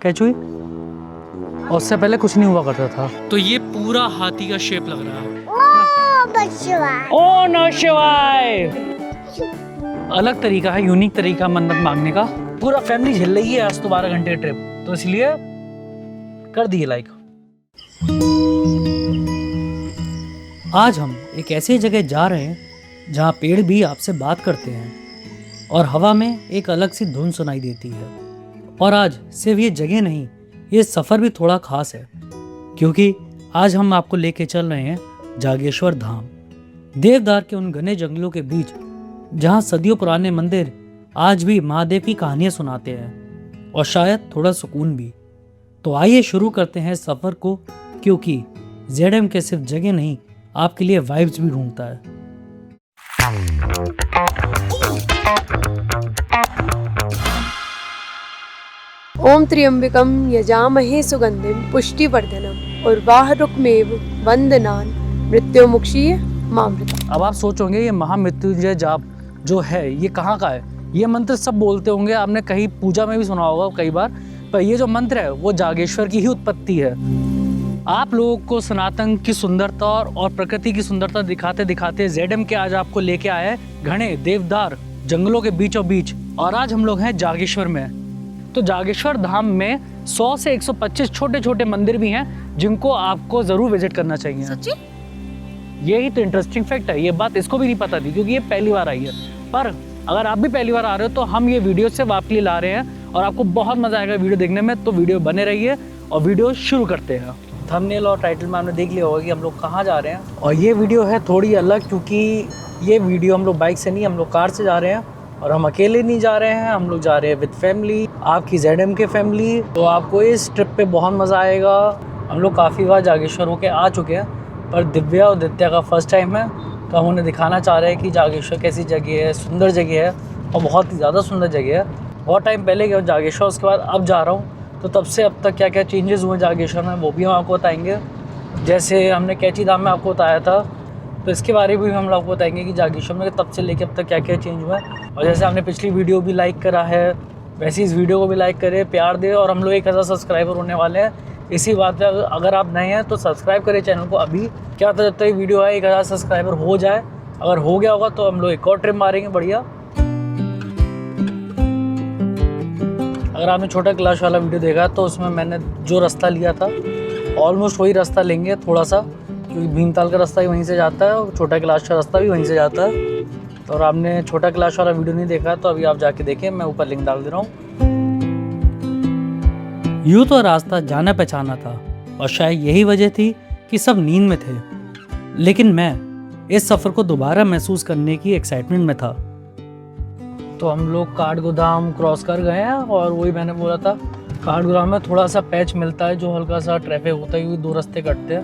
Catch हुई और उससे पहले कुछ नहीं हुआ करता था। तो ये पूरा हाथी का शेप लग रहा है। ओ नमः शिवाय। अलग तरीका है, यूनिक तरीका मन्नत मांगने का। पूरा फैमिली झेल रही है आज तो 12 घंटे ट्रिप, तो इसलिए कर दिए लाइक। आज हम एक ऐसी जगह जा रहे हैं जहाँ पेड़ भी आपसे बात करते हैं और हवा में एक अलग सी धुन सुनाई देती है। और आज सिर्फ ये जगह नहीं, ये सफ़र भी थोड़ा खास है, क्योंकि आज हम आपको लेके चल रहे हैं जागेश्वर धाम, देवदार के उन घने जंगलों के बीच जहाँ सदियों पुराने मंदिर आज भी महादेव की कहानियाँ सुनाते हैं और शायद थोड़ा सुकून भी। तो आइए शुरू करते हैं सफ़र को, क्योंकि ZM के सिर्फ जगह नहीं, आपके लिए वाइब्स भी ढूंढता है। ओम त्र्यंबकम यजामहे सुगंधिम पुष्टिवर्धनम उर्वारुकमेव वंदनान मृत्युमुक्षीय मामृतम्। अब आप सोचोगे ये महामृत्युंजय जाप जो है ये कहाँ का है। ये मंत्र सब बोलते होंगे, आपने कहीं पूजा में भी सुना होगा कई बार, पर ये जो मंत्र है वो जागेश्वर की ही उत्पत्ति है। आप लोगों को सनातन की सुंदरता और प्रकृति की सुंदरता दिखाते दिखाते ZM के आज आपको लेके आए हैं घने देवदार जंगलों के बीचों बीच। और आज हम लोग हैं जागेश्वर में। तो जागेश्वर धाम में 100 से 125 छोटे छोटे मंदिर भी हैं जिनको आपको ज़रूर विजिट करना चाहिए। सच्ची? यही तो इंटरेस्टिंग फैक्ट है। ये बात इसको भी नहीं पता थी क्योंकि ये पहली बार आई है। पर अगर आप भी पहली बार आ रहे हो तो हम ये वीडियो सिर्फ आपके लिए ला रहे हैं और आपको बहुत मज़ा आएगा वीडियो देखने में। तो वीडियो बने रहिए और वीडियो शुरू करते हैं। थंबनेल और टाइटल में आपने देख लिया होगा कि हम लोग कहाँ जा रहे हैं। और ये वीडियो है थोड़ी अलग, क्योंकि ये वीडियो हम लोग बाइक से नहीं, हम लोग कार से जा रहे हैं। और हम अकेले नहीं जा रहे हैं, हम लोग जा रहे हैं विद फैमिली, आपकी ZM के फैमिली। तो आपको इस ट्रिप पे बहुत मज़ा आएगा। हम लोग काफ़ी बार जागेश्वर होके आ चुके हैं, पर दिव्या और दित्या का फर्स्ट टाइम है, तो हम उन्हें दिखाना चाह रहे हैं कि जागेश्वर कैसी जगह है, सुंदर जगह है और बहुत ही ज़्यादा सुंदर जगह है। बहुत टाइम पहले गया जागेश्वर, उसके बाद अब जा रहा हूँ, तो तब से अब तक क्या क्या चेंजेस हुए जागेश्वर में वो भी हम आपको बताएंगे। जैसे हमने कैची धाम में आपको बताया था, तो इसके बारे में भी हम आपको बताएंगे कि जागेश्वर में तब से लेकर अब तक क्या क्या चेंज हुआ है। और जैसे हमने पिछली वीडियो भी लाइक करा है, वैसे इस वीडियो को भी लाइक करें, प्यार दें। और हम लोग 1000 सब्सक्राइबर होने वाले हैं। इसी बात पे अगर आप नए हैं तो सब्सक्राइब करें चैनल को अभी। क्या होता है जब तक ये वीडियो है 1000 सब्सक्राइबर हो जाए, अगर हो गया होगा तो हम लोग एक और ट्रिप मारेंगे बढ़िया। अगर आपने छोटा क्लास वाला वीडियो देखा तो उसमें मैंने जो रास्ता लिया था ऑलमोस्ट वही रास्ता लेंगे थोड़ा सा, क्योंकि भीमताल का रास्ता ही वहीं से जाता है और छोटा क्लास का रास्ता भी वहीं से जाता है। और आपने छोटा क्लास वाला वीडियो नहीं देखा तो अभी आप जाके देखें, मैं ऊपर लिंक डाल दे रहा हूँ। यूँ तो रास्ता जाना पहचाना था और शायद यही वजह थी कि सब नींद में थे, लेकिन मैं इस सफ़र को दोबारा महसूस करने की एक्साइटमेंट में था। तो हम लोग काठगोदाम क्रॉस कर गए हैं और वही मैंने बोला था, काठगोदाम में थोड़ा सा पैच मिलता है जो हल्का सा ट्रैफिक होता है क्योंकि 2 रास्ते कटते हैं।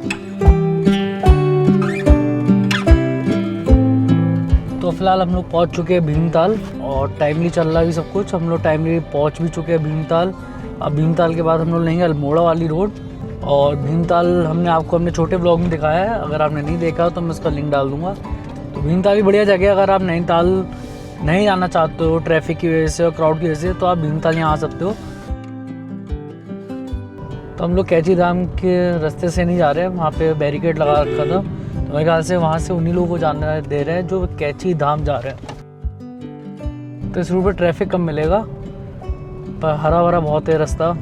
तो फिलहाल हम लोग पहुंच चुके हैं भीमताल और टाइमली चल रहा है भी सब कुछ। हम लोग टाइमली पहुंच भी चुके हैं भीमताल। अब भीमताल के बाद हम लोग लेंगे अल्मोड़ा वाली रोड। और भीमताल हमने आपको अपने छोटे ब्लॉग में दिखाया है, अगर आपने नहीं देखा तो मैं उसका लिंक डाल दूँगा। तो भीमताल भी बढ़िया जगह है। अगर आप नैनीताल नहीं जाना चाहते हो ट्रैफिक की वजह से और क्राउड की वजह से, तो आप भीमताल यहाँ आ सकते हो। तो हम लोग कैची धाम के रास्ते से नहीं जा रहे हैं, वहाँ पे बैरिकेड लगा रखा था, तो मेरे ख्याल से वहाँ से उन्हीं लोगों को जाने दे रहे हैं जो कैची धाम जा रहे हैं। तो इस रूट पर ट्रैफिक कम मिलेगा, पर हरा भरा बहुत है रास्ता।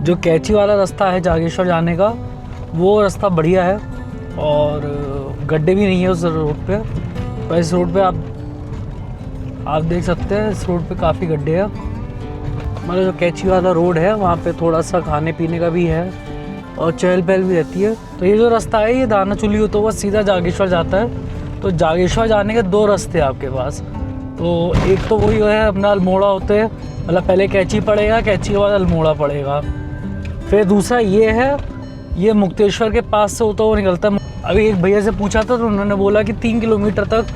जो कैची वाला रास्ता है जागेश्वर जाने का, वो रास्ता बढ़िया है और गड्ढे भी नहीं है उस रोड पे। पर इस रोड पे आप देख सकते हैं, इस रोड पे काफ़ी गड्ढे हैं। मतलब जो कैची वाला रोड है वहाँ पे थोड़ा सा खाने पीने का भी है और चहल पहल भी रहती है। तो ये जो रास्ता है ये दानाचुली होता हुआ सीधा जागेश्वर जाता है। तो जागेश्वर जाने के 2 रास्ते हैं आपके पास। तो एक तो वही है अपना अल्मोड़ा होते हैं, मतलब पहले कैची पड़ेगा, कैची के बाद अल्मोड़ा पड़ेगा। फिर दूसरा ये है, ये मुक्तेश्वर के पास से होता हुआ निकलता है। अभी एक भैया से पूछा था तो उन्होंने बोला कि 3 किलोमीटर तक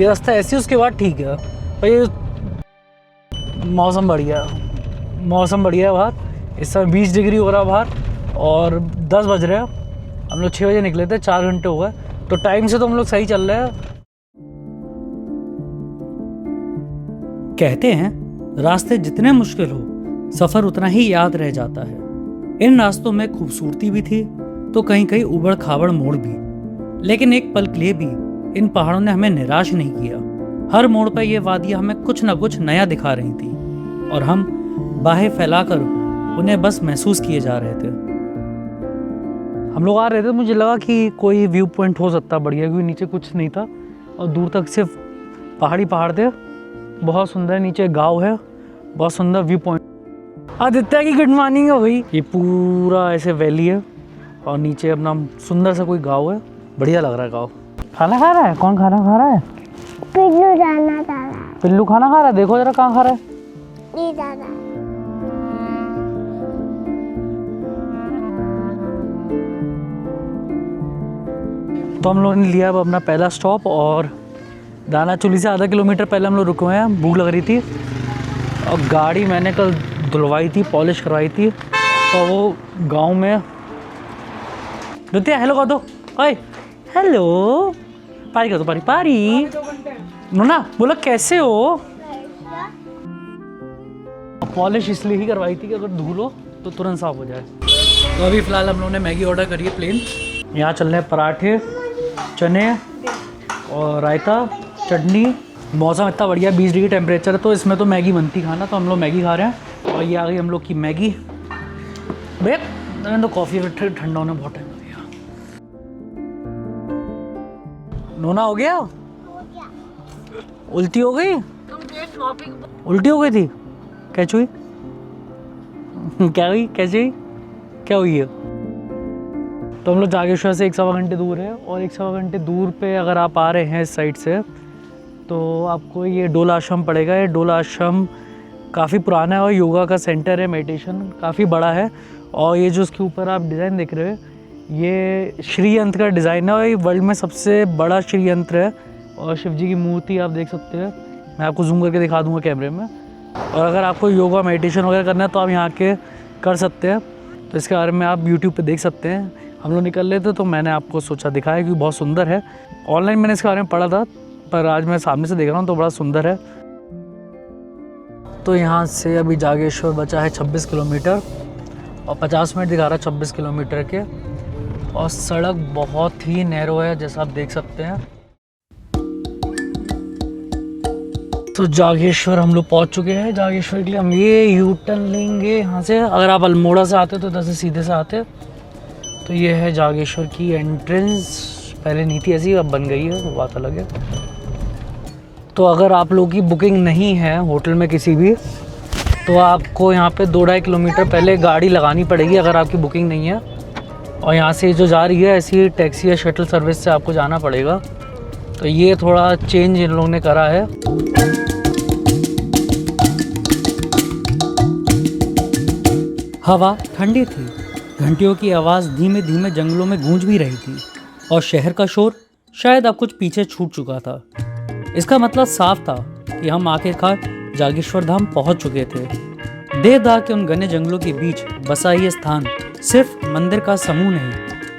ये रास्ता ऐसी, उसके बाद ठीक है। पर ये मौसम बढ़िया है बाहर। इस समय 20 डिग्री हो रहा है बाहर और 10 बज रहे हैं। हम लोग 6 बजे निकले थे, 4 घंटे हो गए, तो टाइम से तो हम लोग सही चल रहे हैं। कहते हैं रास्ते जितने मुश्किल हो, सफ़र उतना ही याद रह जाता है। इन रास्तों में खूबसूरती भी थी तो कहीं कहीं उबड़ खाबड़ मोड़ भी, लेकिन एक पल के लिए भी इन पहाड़ों ने हमें निराश नहीं किया। हर मोड़ पर ये वादियाँ हमें कुछ न कुछ नया दिखा रही थी और हम बाहें फैलाकर उन्हें बस महसूस किए जा रहे थे। हम लोग आ रहे थे, मुझे लगा कि कोई व्यू पॉइंट हो सकता बढ़िया, क्योंकि नीचे कुछ नहीं था और दूर तक सिर्फ पहाड़ी पहाड़ थे। बहुत सुंदर नीचे गांव है, बहुत सुंदर व्यू पॉइंट। आदित्य की गुड मॉर्निंग हो गई। ये पूरा ऐसे वैली है और नीचे अपना सुंदर सा कोई गांव है, बढ़िया लग रहा है गांव। खाना खा रहा है? कौन खाना खा रहा है? पिल्लू जाना चाह रहा है। पिल्लू खाना खा रहा है, देखो जरा कहाँ खा रहा है। नहीं जा रहा है। तो हम लोगों ने लिया अब अपना पहला स्टॉप और दाना चुली से आधा किलोमीटर पहले हम लोग रुके हुए हैं। भूख लग रही थी और गाड़ी मैंने कल धुलवाई थी, पॉलिश करवाई थी, और वो गांव में रुतिया हेलो कर दो। ओए हेलो, पारी कर दो, पारी पारी। नोना बोला कैसे हो? पॉलिश इसलिए ही करवाई थी कि अगर धुलो तो तुरंत साफ हो जाए। तो अभी फ़िलहाल हम लोगों ने मैगी ऑर्डर करी है प्लेन। यहाँ चल रहे हैं पराठे, चने और रायता, चटनी। मौसम इतना बढ़िया, 20 डिग्री टेम्परेचर है, तो इसमें तो मैगी बनती खाना, तो हम लोग मैगी खा रहे हैं। और ये आ गई हम लोग की मैगी। भैया मैंने तो कॉफ़ी ठंडा होने बहुत टाइम हो गया। नोना हो गया? उल्टी हो गई? उल्टी हो गई थी? कैसे हुई? क्या हुई? कैसे हुई? क्या हुई है? तो हम लोग जागेश्वर से 1 सवा घंटे दूर है, और 1 सवा घंटे दूर पे अगर आप आ रहे हैं इस साइड से तो आपको ये डोल आश्रम पड़ेगा। ये डोल आश्रम काफ़ी पुराना है और योगा का सेंटर है, मेडिटेशन काफ़ी बड़ा है। और ये जो उसके ऊपर आप डिज़ाइन देख रहे हो ये श्री यंत्र का डिज़ाइन है और ये वर्ल्ड में सबसे बड़ा श्री यंत्र है। और शिव जी की मूर्ति आप देख सकते हैं, मैं आपको जूम करके दिखा दूँगा कैमरे में। और अगर आपको योगा मेडिटेशन वगैरह करना है तो आप यहाँ के कर सकते हैं। तो इसके बारे में आप यूट्यूब पे देख सकते हैं। हम लोग निकल रहे थे तो मैंने आपको सोचा दिखाया क्योंकि बहुत सुंदर है। ऑनलाइन मैंने इसके बारे में पढ़ा था, पर आज मैं सामने से देख रहा हूँ तो बड़ा सुंदर है। तो यहाँ से अभी जागेश्वर बचा है 26 किलोमीटर और 50 मिनट दिखा रहा है 26 किलोमीटर के। और सड़क बहुत ही नैरो है जैसा आप देख सकते हैं। तो जागेश्वर हम लोग पहुँच चुके हैं। जागेश्वर के लिए हम ये यू टर्न लेंगे यहाँ से। अगर आप अल्मोड़ा से आते तो इधर से सीधे से आते। तो ये है जागेश्वर की एंट्रेंस। पहले नहीं थी ऐसी, अब बन गई है, वो बात अलग है। तो अगर आप लोगों की बुकिंग नहीं है होटल में किसी भी, तो आपको यहाँ पे 2-2.5 किलोमीटर पहले गाड़ी लगानी पड़ेगी अगर आपकी बुकिंग नहीं है। और यहाँ से जो जा रही है ऐसी टैक्सी या शटल सर्विस से आपको जाना पड़ेगा। तो ये थोड़ा चेंज इन लोगों ने करा है। हवा ठंडी थी, घंटियों की आवाज़ धीमे धीमे जंगलों में गूंज भी रही थी और शहर का शोर शायद अब कुछ पीछे छूट चुका था। इसका मतलब साफ था कि हम आखिरकार जागेश्वर धाम पहुंच चुके थे। देवदार के उन घने जंगलों के बीच बसा ये स्थान सिर्फ मंदिर का समूह नहीं,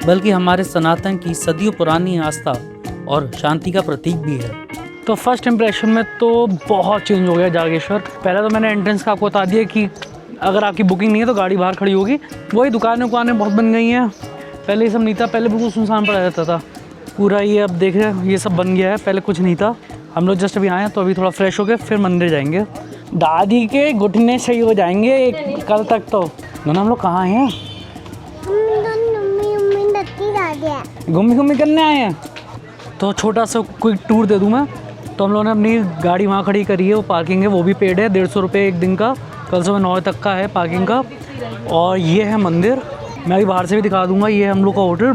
बल्कि हमारे सनातन की सदियों पुरानी आस्था और शांति का प्रतीक भी है। तो फर्स्ट इम्प्रेशन में तो बहुत चेंज हो गया जागेश्वर। पहले तो मैंने एंट्रेंस का आपको बता दिया कि अगर आपकी बुकिंग नहीं है तो गाड़ी बाहर खड़ी होगी। वही दुकानें बहुत बन गई हैं, पहले ये सब नहीं था। पहले बिल्कुल सुनसान पड़ा रहता था पूरा। ये अब देख रहे हैं ये सब बन गया है, पहले कुछ नहीं था। हम लोग जस्ट अभी आए हैं तो अभी थोड़ा फ्रेश हो गए, फिर मंदिर जाएंगे। दादी के घुटने सही हो जाएंगे कल तक तो। ना हम लोग कहाँ आए हैं? घूमी करने आए हैं। तो छोटा सा क्विक टूर दे दूँ मैं। तो हम लोगों ने अपनी गाड़ी वहाँ खड़ी करी है, वो पार्किंग है, वो भी पेड है। 150 रुपये एक दिन का, कल सुबह 9 तक का है पार्किंग का। और ये है मंदिर, मैं अभी बाहर से भी दिखा दूँगा। ये हम लोग का होटल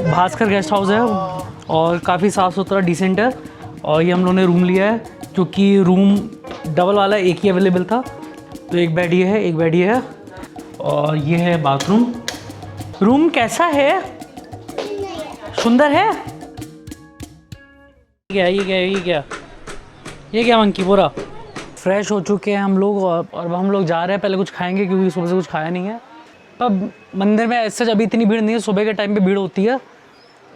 भास्कर गेस्ट हाउस है और काफ़ी साफ़ सुथरा डिसेंट है। और ये हम लोगों ने रूम लिया है क्योंकि रूम डबल वाला एक ही अवेलेबल था। तो एक बेड ये है, एक बेड ये है और ये है बाथरूम। रूम कैसा है? सुंदर है? ये क्या मंकी पूरा फ्रेश हो चुके हैं हम लोग और हम लोग जा रहे हैं। पहले कुछ खाएंगे क्योंकि सुबह से कुछ खाया नहीं है। अब मंदिर में ऐसे अभी इतनी भीड़ नहीं है, सुबह के टाइम पे भीड़ होती है।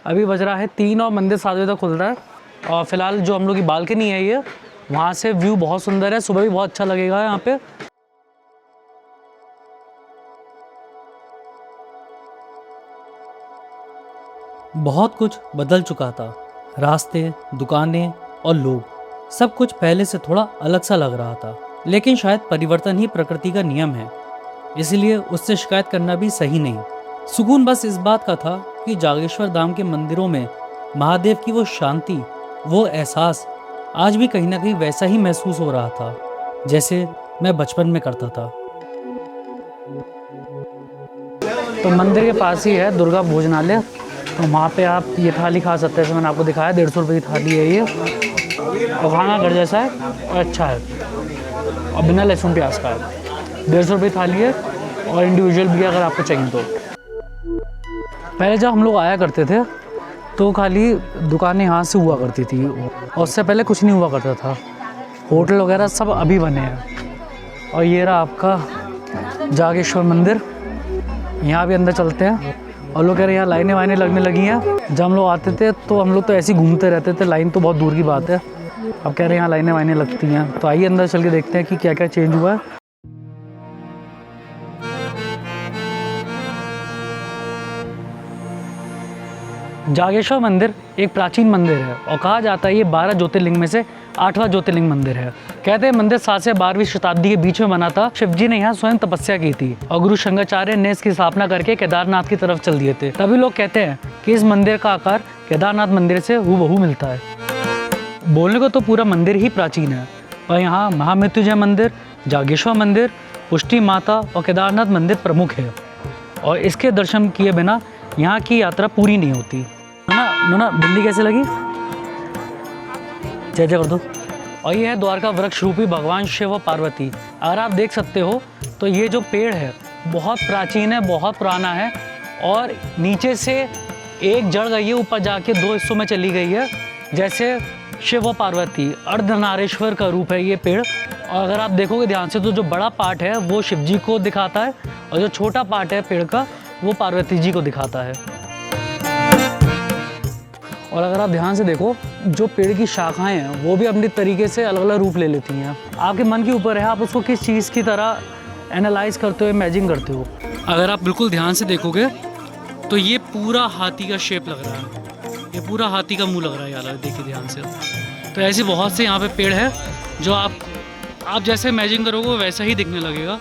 अभी बज रहा है 3 और मंदिर 7 बजे तक खुलता है। और फिलहाल जो हम लोग की बालकनी है ये वहाँ से व्यू बहुत सुंदर है, सुबह भी बहुत अच्छा लगेगा यहाँ पे। बहुत कुछ बदल चुका था, रास्ते, दुकानें और लोग, सब कुछ पहले से थोड़ा अलग सा लग रहा था। लेकिन शायद परिवर्तन ही प्रकृति का नियम है, इसलिए उससे शिकायत करना भी सही नहीं। सुकून बस इस बात का था कि जागेश्वर धाम के मंदिरों में महादेव की वो शांति, वो एहसास आज भी कहीं ना कहीं वैसा ही महसूस हो रहा था जैसे मैं बचपन में करता था। तो मंदिर के पास ही है दुर्गा भोजनालय, तो वहाँ पे आप ये थाली खा सकते हैं। जैसे मैंने आपको दिखाया 150 रुपये की थाली है ये, और खाना घर जैसा है और अच्छा है, और बिना लहसुन प्याज का है। 150 रुपये की थाली है और इंडिविजुअल भी है अगर आपको चाहिए तो। पहले जब हम लोग आया करते थे तो खाली दुकानें यहाँ से हुआ करती थी, और उससे पहले कुछ नहीं हुआ करता था। होटल वगैरह सब अभी बने हैं। और ये रहा आपका जागेश्वर मंदिर, यहाँ भी अंदर चलते हैं। और लोग कह रहे हैं यहाँ लाइनें वाइनें लगने लगी हैं। जब हम लोग आते थे तो हम लोग तो ऐसे ही घूमते रहते थे, लाइन तो बहुत दूर की बात है। अब कह रहे हैं यहाँ लाइनें वाइनें लगती हैं, तो आइए अंदर चल के देखते हैं कि क्या क्या चेंज हुआ है। जागेश्वर मंदिर एक प्राचीन मंदिर है और कहा जाता है ये 12 ज्योतिर्लिंग में से 8वां ज्योतिर्लिंग मंदिर है। कहते हैं मंदिर 7 से 12वीं शताब्दी के बीच में बना था। शिवजी ने यहाँ स्वयं तपस्या की थी और गुरु शंकराचार्य ने इसकी स्थापना करके केदारनाथ की तरफ चल दिए थे। तभी लोग कहते हैं कि इस मंदिर का आकार केदारनाथ मंदिर से हूबहू मिलता है। बोलने को तो पूरा मंदिर ही प्राचीन है, और यहाँ महामृत्युंजय मंदिर, जागेश्वर मंदिर, पुष्टि माता और केदारनाथ मंदिर प्रमुख है। और इसके दर्शन किए बिना यहाँ की यात्रा पूरी नहीं होती। ना बिल्ली कैसे लगी? जय जय कर दो। और ये है द्वारका वृक्ष रूपी भगवान शिव और पार्वती। अगर आप देख सकते हो तो ये जो पेड़ है बहुत प्राचीन है, बहुत पुराना है, और नीचे से एक जड़ गई है, ऊपर जाके 2 हिस्सों में चली गई है। जैसे शिव और पार्वती, अर्धनारीश्वर का रूप है ये पेड़। और अगर आप देखोगे ध्यान से तो जो बड़ा पार्ट है वो शिव जी को दिखाता है, और जो छोटा पार्ट है पेड़ का वो पार्वती जी को दिखाता है। और अगर आप ध्यान से देखो जो पेड़ की शाखाएं हैं वो भी अपने तरीके से अलग अलग रूप ले लेती हैं। आपके मन के ऊपर है आप उसको किस चीज़ की तरह एनालाइज करते हो, इमेजिन करते हो। अगर आप बिल्कुल ध्यान से देखोगे तो ये पूरा हाथी का शेप लग रहा है, ये पूरा हाथी का मुंह लग रहा है यार, देखिए ध्यान से। तो ऐसे बहुत से यहाँ पे पेड़ है जो आप जैसे इमेजिन करोगे वैसा ही दिखने लगेगा,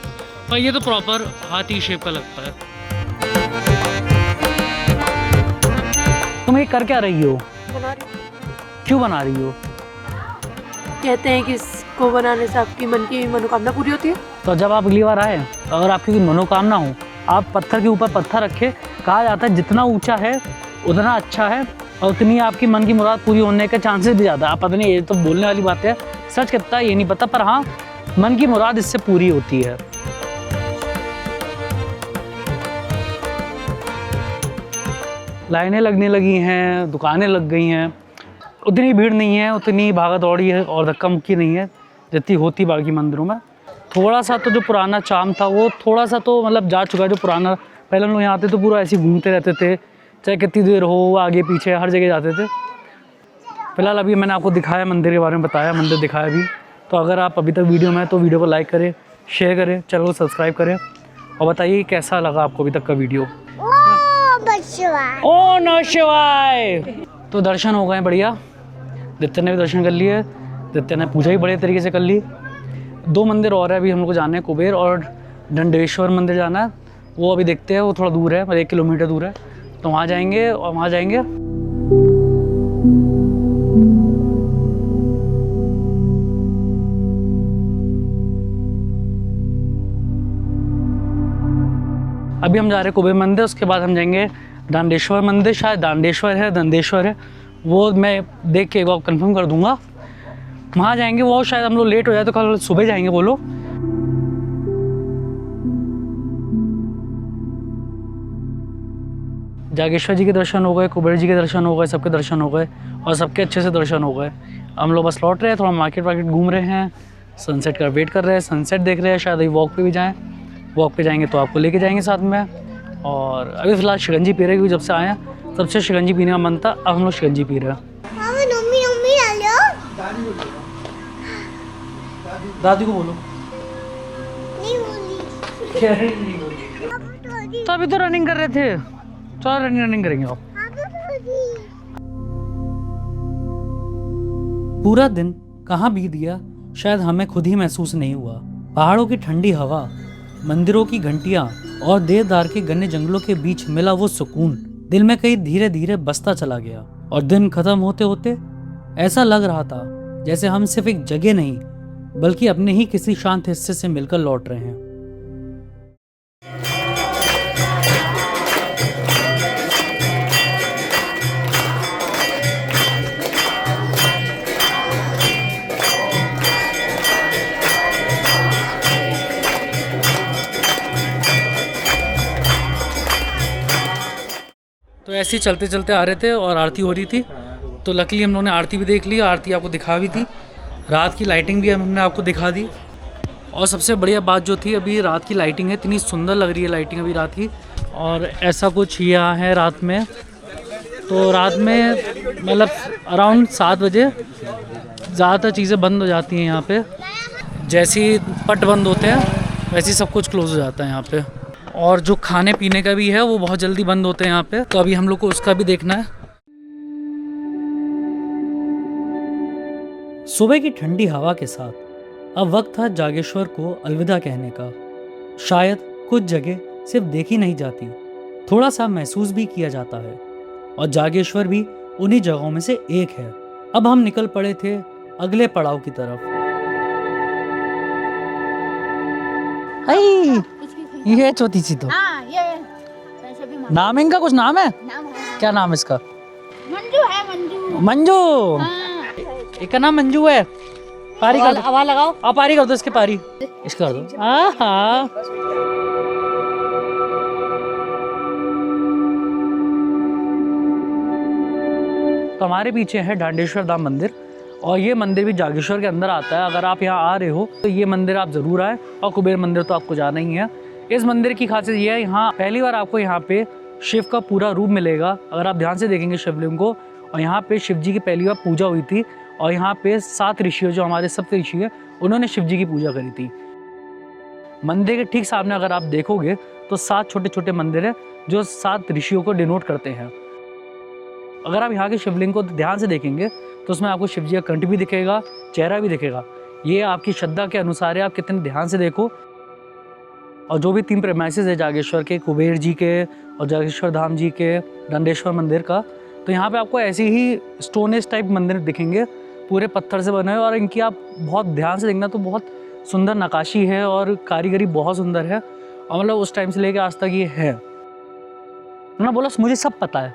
पर ये तो प्रॉपर हाथी शेप का लगता है। तुम ये कर क्या रही हो? बना रही। क्यों बना रही हो? कहते हैं कि इसको बनाने से आपकी मन की मनोकामना पूरी होती है। तो जब आप अगली बार आए तो अगर आपकी कोई मनोकामना हो, आप पत्थर के ऊपर पत्थर रखे। कहा जाता है जितना ऊंचा है उतना अच्छा है, और उतनी आपकी मन की मुराद पूरी होने के चांसेस भी ज़्यादा। आप पता नहीं, ये तो बोलने वाली बात है, सच कितना ये नहीं पता, पर हाँ मन की मुराद इससे पूरी होती है। लाइनें लगने लगी हैं, दुकानें लग गई हैं, उतनी भीड़ नहीं है, उतनी भागा दौड़ी है और धक्का मुक्की नहीं है जितनी होती बाकी मंदिरों में। थोड़ा सा तो जो पुराना चार्म था वो थोड़ा सा तो मतलब जा चुका है। जो पुराना पहले हम लोग यहाँ आते तो पूरा ऐसे घूमते रहते थे, चाहे कितनी देर हो, आगे पीछे हर जगह जाते थे। फिलहाल अभी मैंने आपको दिखाया, मंदिर के बारे में बताया, मंदिर दिखाया भी। तो अगर आप अभी तक वीडियो में हैं तो वीडियो को लाइक करें, शेयर करें, चैनल को सब्सक्राइब करें, और बताइए कैसा लगा आपको अभी तक का वीडियो। ओ नमः शिवाय। तो दर्शन हो गए बढ़िया, दित्य ने भी दर्शन कर लिए, दित्य ने पूजा भी बढ़िया तरीके से कर ली। 2 मंदिर और है अभी हम लोग को जाना है, कुबेर और दंडेश्वर मंदिर जाना है। वो अभी देखते हैं, वो थोड़ा दूर है, 1 किलोमीटर दूर है, तो वहाँ जाएंगे और वहाँ जाएंगे। अभी हम जा रहे हैं कुबेर मंदिर, उसके बाद हम जाएंगे दांडेश्वर मंदिर। शायद दांडेश्वर है, दंडेश्वर है, वो मैं देख के एक बार कंफर्म कर दूंगा। वहाँ जाएंगे, वो शायद हम लोग लेट हो जाए तो कल सुबह जाएंगे वो लोग। जागेश्वर जी के दर्शन हो गए, कुबेर जी के दर्शन हो गए, सबके दर्शन हो गए और सबके अच्छे से दर्शन हो गए। हम लोग बस लौट रहे हैं, थोड़ा मार्केट वार्केट घूम रहे हैं, सनसेट का वेट कर रहे हैं, सनसेट देख रहे हैं। शायद अभी वॉक पे भी जाएँ, वॉक पे जाएंगे तो आपको लेके जाएंगे साथ में। और अभी फ़िलहाल शिकंजी पी रहे हैं क्योंकि जब से आए हैं तब से शिकंजी पीने का मन था, अब हम लोग शिकंजी पी रहे हैं। दादी को बोलो। नहीं बोली। क्या नहीं बोली? तो अभी तो रनिंग कर रहे थे, चलो रनिंग करेंगे आप। पूरा दिन कहाँ बीत गया शायद हमें खुद ही महसूस नहीं हुआ। पहाड़ों की ठंडी हवा, मंदिरों की घंटियां और देवदार के घने जंगलों के बीच मिला वो सुकून दिल में कहीं धीरे धीरे बसता चला गया। और दिन खत्म होते होते ऐसा लग रहा था जैसे हम सिर्फ एक जगह नहीं बल्कि अपने ही किसी शांत हिस्से से मिलकर लौट रहे हैं। तो ऐसे ही चलते चलते आ रहे थे और आरती हो रही थी, तो लकीली हम लोगों ने आरती भी देख ली, आरती आपको दिखा भी थी, रात की लाइटिंग भी हमने आपको दिखा दी। और सबसे बढ़िया बात जो थी, अभी रात की लाइटिंग है, इतनी सुंदर लग रही है लाइटिंग अभी रात की। और ऐसा कुछ यहाँ है रात में, तो रात में मतलब अराउंड 7 बजे ज़्यादातर चीज़ें बंद हो जाती हैं यहाँ पे। जैसे ही पट बंद होते हैं वैसे ही सब कुछ क्लोज हो जाता है यहाँ पे। और जो खाने पीने का भी है वो बहुत जल्दी बंद होते हैं यहाँ पे, तो अभी हम लोग को उसका भी देखना है। सुबह की ठंडी हवा के साथ अब वक्त था जागेश्वर को अलविदा कहने का। शायद कुछ जगह सिर्फ देखी नहीं जाती, थोड़ा सा महसूस भी किया जाता है, और जागेश्वर भी उन्हीं जगहों में से एक है। अब हम निकल पड़े थे अगले पड़ाव की तरफ। ये चौथी सी तो नाम इनका कुछ नाम है, क्या नाम है इसका? मंजू है, मंजू। मंजू, एक का नाम मंजू है। पारी कर दो, आवाज लगाओ। आप पारी कर दो, इसके पारी इसका कर दो। हाँ तो हमारे पीछे है डांडेश्वर धाम मंदिर, और ये मंदिर भी जागेश्वर के अंदर आता है। अगर आप यहाँ आ रहे हो तो ये मंदिर आप ज़रूर आए, और कुबेर मंदिर तो आपको जाना ही है। इस मंदिर की खासियत ये है, यहाँ पहली बार आपको यहाँ पे शिव का पूरा रूप मिलेगा। अगर आप ध्यान से देखेंगे शिवलिंग को, और यहाँ पे शिव जी की पहली बार पूजा हुई थी, और यहाँ पे 7 ऋषि, जो हमारे सप्त ऋषि हैं, उन्होंने शिव जी की पूजा करी थी। मंदिर के ठीक सामने अगर आप देखोगे तो 7 छोटे छोटे मंदिर हैं जो 7 ऋषियों को डिनोट करते हैं। अगर आप यहाँ के शिवलिंग को ध्यान से देखेंगे तो उसमें आपको शिव जी का कंठ भी दिखेगा, चेहरा भी दिखेगा। ये आपकी श्रद्धा के अनुसार है, आप कितने ध्यान से देखो। और जो भी 3 प्रेमाइसेस है जागेश्वर के, कुबेर जी के और जागेश्वर धाम जी के, दंडेश्वर मंदिर का, तो यहाँ पे आपको ऐसे ही स्टोनेज टाइप मंदिर दिखेंगे, पूरे पत्थर से बने हुए। और इनकी आप बहुत ध्यान से देखना तो बहुत सुंदर नक्काशी है और कारीगरी बहुत सुंदर है। और मतलब उस टाइम से लेके आज तक ये है ना। बोला मुझे सब पता है,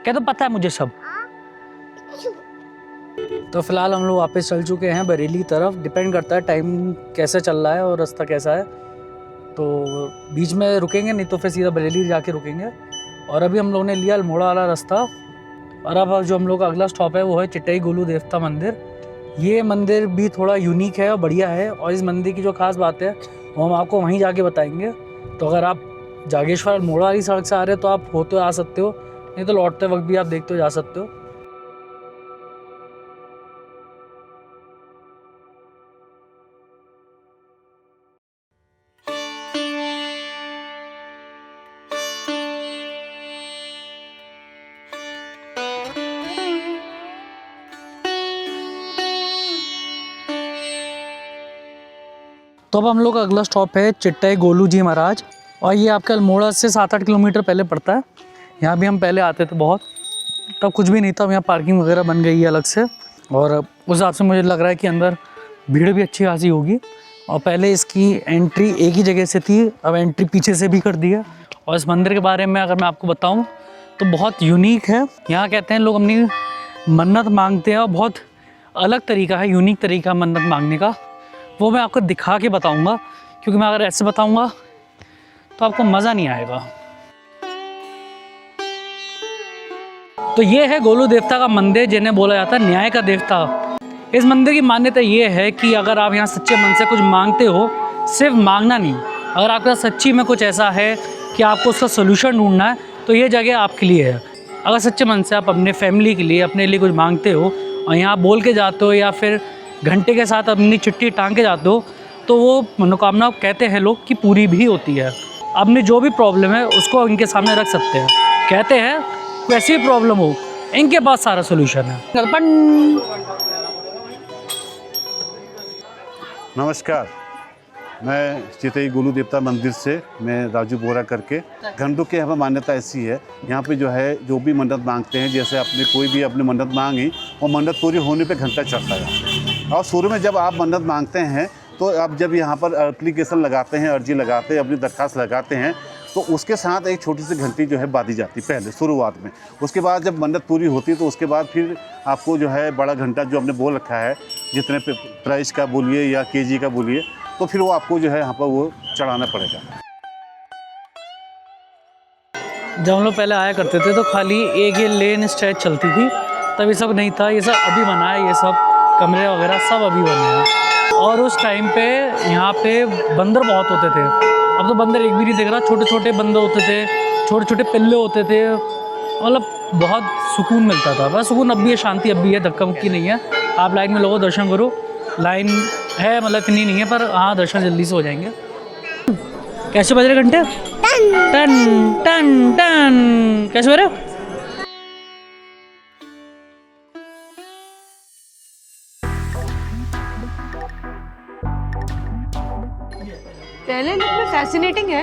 क्या तो पता है मुझे सब। तो फिलहाल हम लोग वापस चल चुके हैं बरेली तरफ। डिपेंड करता है टाइम कैसे चल रहा है और रास्ता कैसा है, तो बीच में रुकेंगे, नहीं तो फिर सीधा बरेली जाके रुकेंगे। और अभी हम लोगों ने लिया अल्मोड़ा वाला रास्ता, और अब जो हम लोग का अगला स्टॉप है वो है चिट्टई गोलू देवता मंदिर। ये मंदिर भी थोड़ा यूनिक है और बढ़िया है, और इस मंदिर की जो खास बात है वो हम आपको वहीं जाके बताएंगे। तो अगर आप जागेश्वर अल्मोड़ा वाली सड़क से आ रहे हो तो आप होते आ सकते हो, नहीं तो लौटते वक्त भी आप देखते हो जा सकते हो। तो अब हम लोग का अगला स्टॉप है चिट्टई गोलू जी महाराज, और ये आपका अल्मोड़ा से 7-8 किलोमीटर पहले पड़ता है। यहाँ भी हम पहले आते थे बहुत, तब कुछ भी नहीं था। अब यहाँ पार्किंग वगैरह बन गई है अलग से, और उस हिसाब से मुझे लग रहा है कि अंदर भीड़ भी अच्छी खासी होगी। और पहले इसकी एंट्री एक ही जगह से थी, अब एंट्री पीछे से भी कर दी है। और इस मंदिर के बारे में अगर मैं आपको बताऊँ तो बहुत यूनिक है। यहाँ कहते हैं लोग अपनी मन्नत मांगते हैं, और बहुत अलग तरीका है, यूनिक तरीका मन्नत मांगने का। वो मैं आपको दिखा के बताऊंगा, क्योंकि मैं अगर ऐसे बताऊंगा तो आपको मज़ा नहीं आएगा। तो ये है गोलू देवता का मंदिर, जिन्हें बोला जाता है न्याय का देवता। इस मंदिर की मान्यता ये है कि अगर आप यहाँ सच्चे मन से कुछ मांगते हो, सिर्फ मांगना नहीं, अगर आपका सच्ची में कुछ ऐसा है कि आपको उसका सोल्यूशन ढूंढना है, तो ये जगह आपके लिए है। अगर सच्चे मन से आप अपने फैमिली के लिए, अपने लिए कुछ मांगते हो और यहाँ बोल के जाते हो, या फिर घंटे के साथ अपनी चिट्ठी टांग के जाते हो तो वो मनोकामना कहते हैं लोग कि पूरी भी होती है। अपनी जो भी प्रॉब्लम है उसको इनके सामने रख सकते हैं। कहते हैं कोई ऐसी भी प्रॉब्लम हो इनके पास सारा सोल्यूशन है। नमस्कार, मैं चितई गुरु देवता मंदिर से मैं राजू बोरा करके। घंटों की यहाँ पर मान्यता ऐसी है, यहाँ पे जो है जो भी मन्नत मांगते हैं, जैसे आपने कोई भी अपनी मन्नत मांगी वो मन्नत पूरी होने पे घंटा चढ़ता है। और शुरू में जब आप मन्नत मांगते हैं तो आप जब यहाँ पर एप्लीकेशन लगाते हैं, अर्जी लगाते हैं, अपनी दरख्वास्त लगाते हैं तो उसके साथ एक छोटी सी घंटी जो है बांधी जाती पहले शुरुआत में। उसके बाद जब मन्नत पूरी होती है तो उसके बाद फिर आपको जो है बड़ा घंटा जो हमने बोल रखा है, जितने प्राइस का बोलिए या केजी का बोलिए, तो फिर वो आपको जो है यहाँ पर वो चढ़ाना पड़ेगा। जब हम लोग पहले आया करते थे तो खाली एक ये लेन स्ट्रेच चलती थी, तब ये सब नहीं था। ये सब अभी बना है, ये सब कमरे वगैरह सब अभी बने हैं। और उस टाइम पे यहाँ पे बंदर बहुत होते थे। अब तो बंदर एक भी नहीं दिख रहा। छोटे छोटे बंदर होते थे, छोटे छोटे पिल्ले होते थे, मतलब बहुत सुकून मिलता था। बस सुकून अब भी है, शांति अब भी है, धक्का मुक्की नहीं है। आप लाइन में लोगों दर्शन करो, लाइन है मतलब इतनी नहीं है, पर हाँ दर्शन जल्दी से हो जाएंगे। कैसे बज रहे घंटे? टन टन टन। कैसे बज रहे? पहले में फैसिनेटिंग है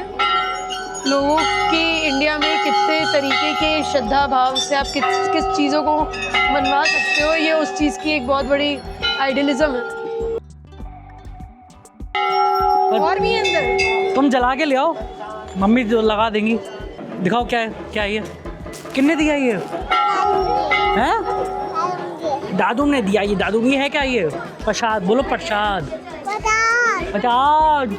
लोगों की इंडिया में कितने तरीके के श्रद्धा भाव से आप किस चीज़ों को मनवा सकते हो। ये उस चीज़ की एक बहुत बड़ी आइडियलिज्म है। और भी अंदर तुम जला के ले आओ, मम्मी जो लगा देंगी। दिखाओ क्या है, क्या है ये? किसने दिया ये? हैं? दादू ने दिया ये। दादू भी है क्या ये? प्रसाद बोलो, प्रसाद। प्रसाद।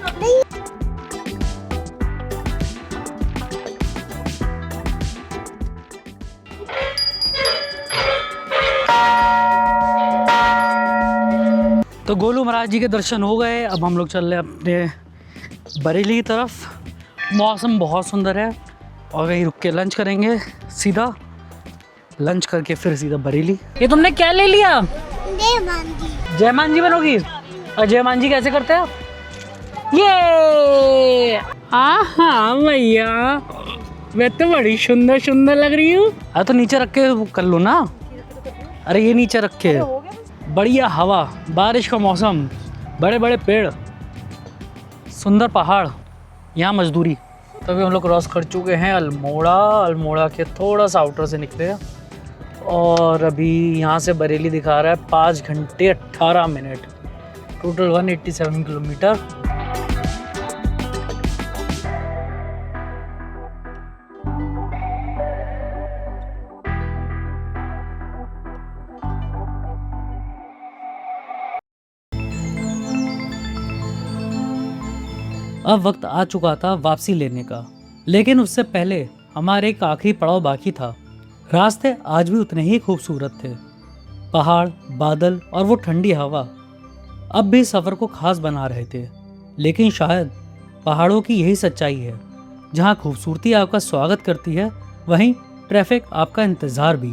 तो गोलू महाराज जी के दर्शन हो गए। अब हम लोग चल रहे हैं अपने बरेली की तरफ। मौसम बहुत सुंदर है और कहीं रुक के लंच करेंगे। सीधा लंच करके फिर सीधा बरेली। ये तुमने क्या ले लिया? जयमान जी बनोगी? और जयमान जी कैसे करते हैं? ये हाँ भैया, मैं तो बड़ी सुंदर सुंदर लग रही हूँ। अरे तो नीचे रख के कर लो ना। अरे ये नीचे रख के, बढ़िया हवा, बारिश का मौसम, बड़े बड़े पेड़, सुंदर पहाड़, यहाँ मजदूरी। तभी हम लोग क्रॉस कर चुके हैं अल्मोड़ा। अल्मोड़ा के थोड़ा सा आउटर से निकले और अभी यहाँ से बरेली दिखा रहा है 5 घंटे 18 मिनट, टोटल 187 किलोमीटर। अब वक्त आ चुका था वापसी लेने का, लेकिन उससे पहले हमारे एक आखिरी पड़ाव बाकी था। रास्ते आज भी उतने ही खूबसूरत थे। पहाड़, बादल और वो ठंडी हवा अब भी सफ़र को खास बना रहे थे। लेकिन शायद पहाड़ों की यही सच्चाई है, जहाँ खूबसूरती आपका स्वागत करती है वहीं ट्रैफिक आपका इंतज़ार भी।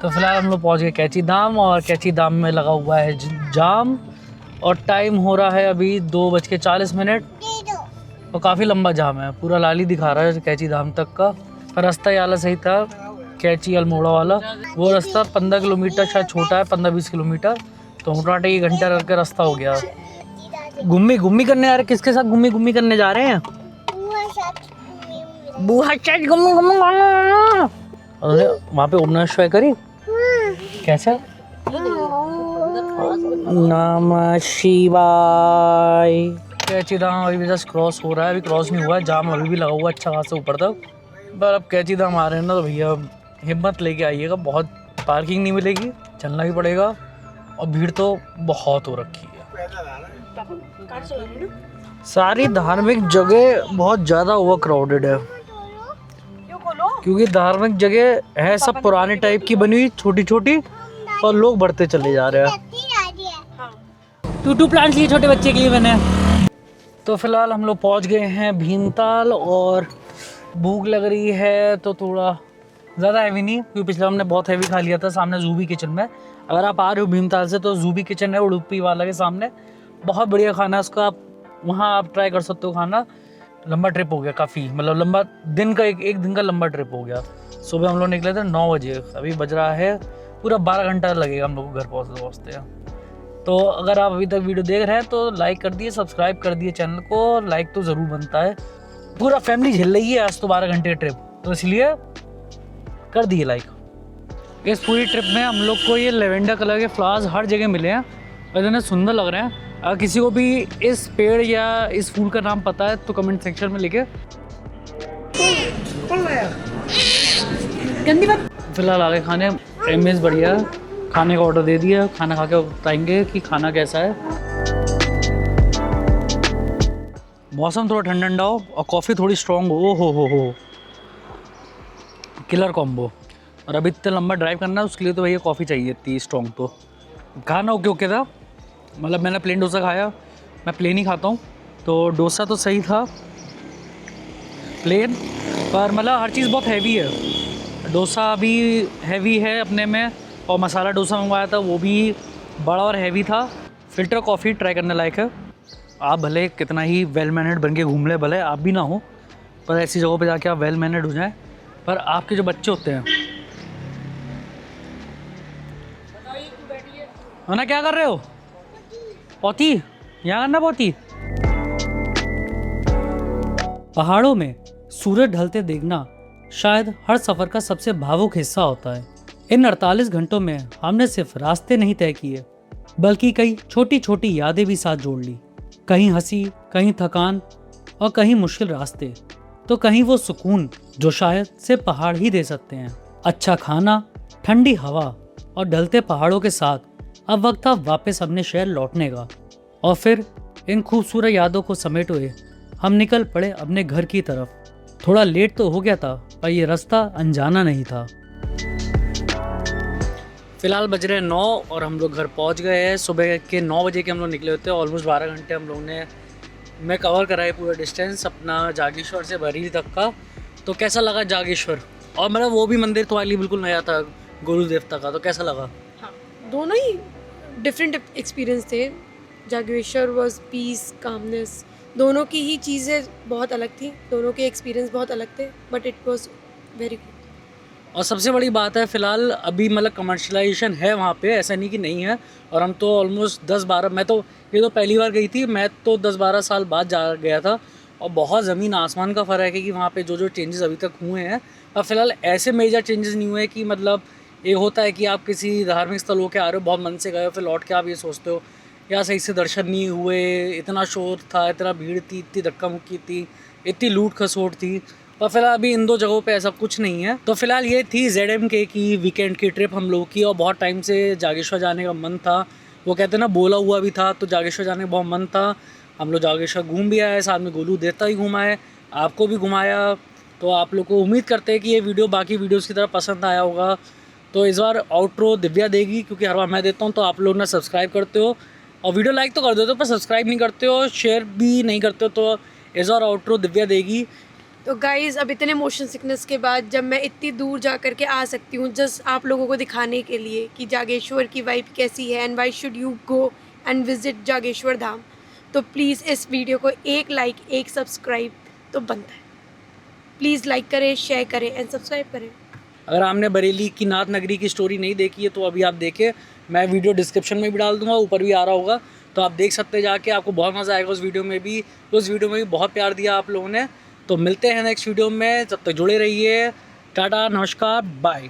तो फिलहाल हम लोग पहुँच गए कैची धाम और कैची धाम में लगा हुआ है जाम और टाइम हो रहा है अभी 2:40 और काफ़ी लंबा जाम है। पूरा लाली दिखा रहा है कैची धाम तक का। पर रास्ता ये वाला सही था, कैची अल्मोड़ा वाला। वो रास्ता 15 किलोमीटर शायद छोटा है, 15-20 किलोमीटर। तो मोटामोटी 1 घंटा करके रास्ता हो गया। घूमी घूमी करने जा रहे? किसके साथ घूमी घूमी करने जा रहे हैं? बुआ चाच घूमी घूमी। अरे वहाँ पे ओम नमः शिवाय करी कैसे? नमः शिवाय। कैची धाम अभी जस्ट क्रॉस हो रहा है, अभी क्रॉस नहीं हुआ है। जाम अभी भी लगा हुआ है अच्छा खासा ऊपर तक। पर अब कैची धाम आ रहे हैं ना, तो भैया हिम्मत लेके आइएगा, बहुत पार्किंग नहीं मिलेगी, चलना भी पड़ेगा और भीड़ तो बहुत हो रखी है। सारी धार्मिक जगह बहुत ज़्यादा ओवर क्राउडेड है, क्योंकि धार्मिक जगह है सब पुराने टाइप की बनी हुई, छोटी छोटी, और लोग बढ़ते चले जा रहे हैं। 2 प्लांट्स लिए छोटे बच्चे के लिए मैंने। तो फिलहाल हम लोग पहुंच गए हैं भीमताल और भूख लग रही है तो थोड़ा ज़्यादा हैवी नहीं, क्योंकि पिछले हमने बहुत हैवी खा लिया था सामने जूबी किचन में। अगर आप आ रहे हो भीमताल से तो जूबी किचन है उडुपी वाला के सामने, बहुत बढ़िया खाना है उसका, आप वहाँ आप ट्राई कर सकते हो खाना। लंबा ट्रिप हो गया काफ़ी, मतलब लंबा दिन का एक दिन का लंबा ट्रिप हो गया। सुबह हम लोग निकले थे 9 बजे, अभी बज रहा है पूरा 12 घंटा लगेगा हम लोग को घर पहुँचते। तो अगर आप अभी तक वीडियो देख रहे हैं तो लाइक कर दिए, सब्सक्राइब कर दिए चैनल को, लाइक तो ज़रूर बनता है। पूरा फैमिली झेल रही है आज तो 12 घंटे ट्रिप, तो इसलिए कर दिए लाइक। इस पूरी ट्रिप में हम लोग को ये लेवेंडर कलर के फ्लावर्स हर जगह मिले हैं और इतने सुंदर लग रहे हैं। अगर किसी को भी इस पेड़ या इस फूल का नाम पता है तो कमेंट सेक्शन में लिखे। गंदी बात। फिलहाल आगे खाने एमएस बढ़िया खाने का ऑर्डर दे दिया, खाना खा के बताएंगे कि खाना कैसा है। मौसम थोड़ा ठंडा ठंडा हो और कॉफ़ी थोड़ी स्ट्रॉन्ग हो, हो किलर कॉम्बो। और अभी इतना लंबा ड्राइव करना है उसके लिए तो भैया कॉफ़ी चाहिए इतनी स्ट्रॉन्ग। तो खाना ओके था, मतलब मैंने प्लेन डोसा खाया, मैं प्लेन ही खाता हूँ, तो डोसा तो सही था प्लेन, पर मतलब हर चीज़ बहुत हैवी है। डोसा भी हैवी है अपने में, और मसाला डोसा मंगवाया था वो भी बड़ा और हैवी था। फ़िल्टर कॉफ़ी ट्राई करने लायक है। आप भले कितना ही वेल मैनर्ड बन के घूम ले, भले आप भी ना हो, पर ऐसी जगहों पे जाके आप वेल मैनर्ड हो जाएं। पर आपके जो बच्चे होते हैं, है ना, क्या कर रहे हो पोती, यहाँ करना पोती। पहाड़ों में सूरज ढलते देखना शायद हर सफ़र का सबसे भावुक हिस्सा होता है। इन 48 घंटों में हमने सिर्फ रास्ते नहीं तय किए, बल्कि कई छोटी छोटी यादें भी साथ जोड़ ली। कहीं हंसी, कहीं थकान और कहीं मुश्किल रास्ते, तो कहीं वो सुकून जो शायद सिर्फ पहाड़ ही दे सकते हैं। अच्छा खाना, ठंडी हवा और ढलते पहाड़ों के साथ अब वक्त था वापस अपने शहर लौटने का। और फिर इन खूबसूरत यादों को समेटे हुए हम निकल पड़े अपने घर की तरफ। थोड़ा लेट तो हो गया था, पर यह रास्ता अनजाना नहीं था। फ़िलहाल बज रहे हैं 9 और हम लोग घर पहुंच गए हैं। सुबह के 9 बजे के हम लोग निकले होते हैं। ऑलमोस्ट 12 घंटे हम लोगों ने मैं कवर करा है पूरा डिस्टेंस अपना जागेश्वर से बरेली तक का। तो कैसा लगा जागेश्वर? और मतलब वो भी मंदिर तो वाली बिल्कुल नया था गुरु देवता का, तो कैसा लगा? हाँ, दोनों ही डिफरेंट एक्सपीरियंस थे। जागेश्वर वॉज पीस, कामनेस, दोनों की ही चीज़ें बहुत अलग थी, दोनों के एक्सपीरियंस बहुत अलग थे, but it was very good. और सबसे बड़ी बात है फ़िलहाल अभी मतलब कमर्शलाइजेशन है वहाँ पे, ऐसा नहीं कि नहीं है। और हम तो ऑलमोस्ट 10-12, मैं तो ये तो पहली बार गई थी, मैं तो 10-12 साल बाद जा गया था। और बहुत ज़मीन आसमान का फ़र्क है कि वहाँ पे जो जो चेंजेस अभी तक हुए हैं, और फ़िलहाल ऐसे मेजर चेंजेस नहीं हुए कि मतलब ये होता है कि आप किसी धार्मिक स्थल होकर आ रहे हो, बहुत मन से गए हो, फिर लौट के आप ये सोचते हो यार सही से दर्शन नहीं हुए, इतना शोर था, इतना भीड़ थी, इतनी धक्का मुक्की थी, इतनी लूट खसोट थी। और फिलहाल अभी इन दो जगहों पे ऐसा कुछ नहीं है। तो फिलहाल ये थी ZMK की वीकेंड की ट्रिप हम लोगों की। और बहुत टाइम से जागेश्वर जाने का मन था, वो कहते हैं ना बोला हुआ भी था, तो जागेश्वर जाने का बहुत मन था। हम लोग जागेश्वर घूम भी आए, साथ में गोलू देवता ही घुमाए, आपको भी घुमाया। तो आप लोग को उम्मीद करते हैं कि ये वीडियो बाकी वीडियोज़ की तरह पसंद आया होगा। तो इस बार आउट्रो दिव्या देगी, क्योंकि हर बार मैं देता हूँ तो आप लोग ना सब्सक्राइब करते हो और वीडियो लाइक तो कर देते हो पर सब्सक्राइब नहीं करते हो, शेयर भी नहीं करते हो। तो इस बार आउट्रो दिव्या देगी। तो गाइज़ अब इतने मोशन सिकनेस के बाद जब मैं इतनी दूर जा कर के आ सकती हूँ जस्ट आप लोगों को दिखाने के लिए कि जागेश्वर की वाइब कैसी है and why should you go and visit Jageshwar Dham, तो प्लीज़ इस वीडियो को एक लाइक, एक सब्सक्राइब तो बनता है। प्लीज़ लाइक करें, शेयर करें एंड सब्सक्राइब करें। अगर आपने बरेली की नाथ नगरी की स्टोरी नहीं देखी है तो अभी आप देखें, मैं वीडियो डिस्क्रिप्शन में भी डाल दूंगा, ऊपर भी आ रहा होगा, तो आप देख सकते हैं जाके, आपको बहुत मज़ा आएगा उस वीडियो में भी। उस वीडियो में भी बहुत प्यार दिया आप लोगों ने। तो मिलते हैं नेक्स्ट वीडियो में, तब तक जुड़े रहिए। टाटा, नमस्कार, बाय।